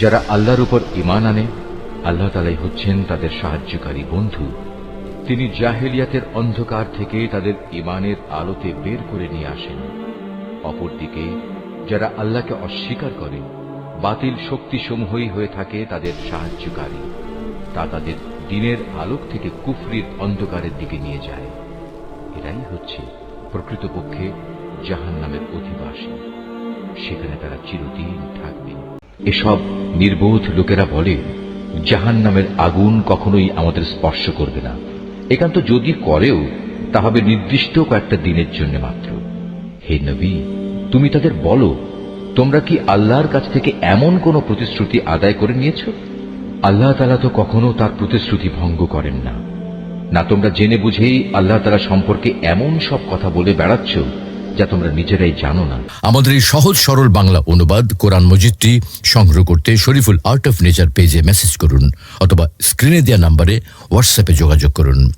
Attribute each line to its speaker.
Speaker 1: যারা আল্লাহর উপর ঈমান আনে, আল্লাহ তাআলাই হচ্ছেন তাদের সাহায্যকারী বন্ধু। তিনি জাহেলিয়াতের অন্ধকার থেকে তাদের ঈমানের আলোতে বের করে নিয়ে আসেন। অপরদিকে যারা আল্লাহকে অস্বীকার করে, বাতিল শক্তিসমূহই হয়ে থাকে তাদের সাহায্যকারী। তা তাদের দিনের আলোক থেকে কুফরির অন্ধকারের দিকে নিয়ে যায়। এরাই হচ্ছে প্রকৃতপক্ষে জাহান্নামের অধিবাসী। সেখানে তারা চিরদিন থাকবে। এসব নির্বোধ লোকেরা বলে, জাহান্নামের আগুন কখনোই আমাদের স্পর্শ করবে না। একান্ত যদি করেও তা হবে নির্দিষ্ট কয়েকটা দিনের জন্য মাত্র। হে নবী, তুমি তাদের বলো, তোমরা কি আল্লাহর কাছ থেকে এমন কোন প্রতিশ্রুতি আদায় করে নিয়েছ? আল্লাহ তাআলা তো কখনো তার প্রতিশ্রুতি ভঙ্গ করেন না। না তোমরা জেনে বুঝেই আল্লাহ তাআলা সম্পর্কে এমন সব কথা বলে বেড়াচ্ছ যা তোমরা নিজেরাই জানো না।
Speaker 2: আমাদের এই সহজ সরল বাংলা অনুবাদ কোরআন মজিদটি সংগ্রহ করতে শরীফুল আর্ট অফ নেচার পেজে মেসেজ করুন অথবা স্ক্রিনে দেওয়া নম্বরে হোয়াটসঅ্যাপে যোগাযোগ করুন।